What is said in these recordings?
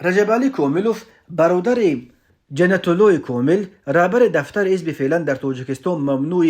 رجبالی کومیلوف برادر جنتولوی کومیل رهبر دفتر حزب فعلا در تاجیکستان ممنوع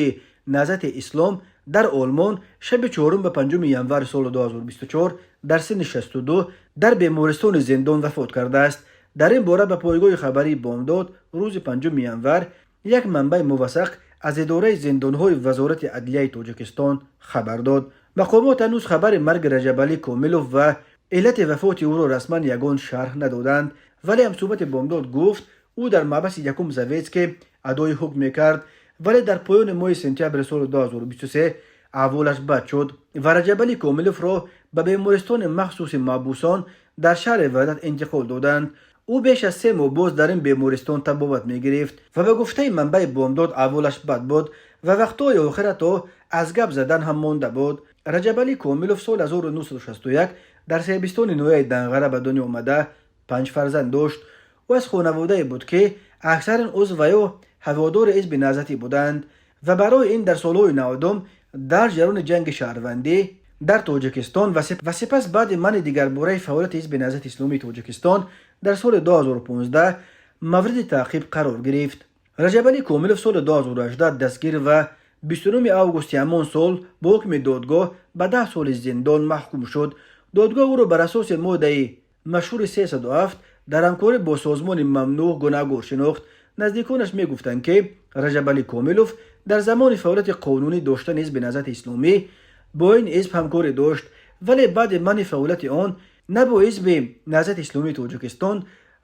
نهضت اسلام در آلمان شب 4 به 5 ینور سال 2024 در سن 62 در بیمارستان زندان وفات کرده است. در این باره به پایگاه خبری بامداد روز 5 ینور یک منبع موثق از اداره زندانهای وزارت عدلیه تاجیکستان خبر داد. مقامات هنوز خبر مرگ رجبالی کومیلوف و علت وفات او را رسما یگان شرح ندادند، ولی همصحبت بامداد گفت او در محبس یکم زویتسک ادای حکم میکرد، ولی در پایان ماه سپتامبر سال 2023 احوالش بد شد و رجبالی کومیلوف را به بیمارستان مخصوص محبوسان در شهر وحدت انتقال دادند. او بیش از 3 ماه باز در این بیمارستان تبابت میگرفت و به گفته منبع بامداد احوالش بد بود و وقتهای آخر تا از گپ زدن هم مانده بود. رجبالی کومیلوف سال 1961 در سربستان نویه دنغره به دنیا آمده 5 فرزند داشت و از خانواده بود که اکثرا عضو یا هوادار حزب نهضتی بودند و برای این در سالهای 90 در جریان جنگ شهروندی در تاجیکستان و سپس بعد منع دیگر باره فعالیت حزب نهضت اسلامی تاجیکستان در سال 2015 مورد تعقیب قرار گرفت. رجبالی کومیلوف سال 2018 دستگیر و 29 آگوست همان سال با حکم دادگاه به 10 سال زندان محکوم شد. دادگاه او را بر اساس ماده مشهور 307 در همکاری با سازمان ممنوع گناهکار شناخت. نزدیکانش میگفتند که رجبالی کومیلوف در زمان فعالیت قانونی داشتن حزب نهضت اسلامی با این حزب همکاری داشت، ولی بعد منع فعالیت آن نه با حزب نهضت اسلامی تاجیکستان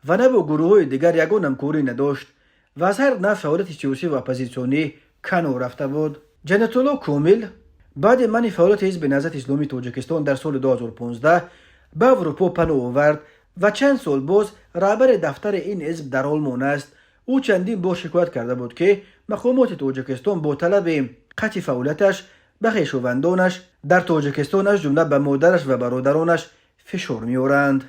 و نه با گروه‌های دیگر یگان همکاری نداشت و از هر نوع فعالیت سیاسی و اپوزیسیونی کنار رفته بود. جنتولو کومیل بعد منع فعالیت حزب نهضت اسلامی تاجیکستان در سال 2015 به اروپا پناه آورد و چند سال باز رهبر دفتر این حزب در آلمان است. او چندین بار شکایت کرده بود که مقامات تاجیکستان با طلب قطع فعالیتش به خویشاوندانش در تاجیکستان از جمله به مادرش و برادرانش فشار می‌آورند.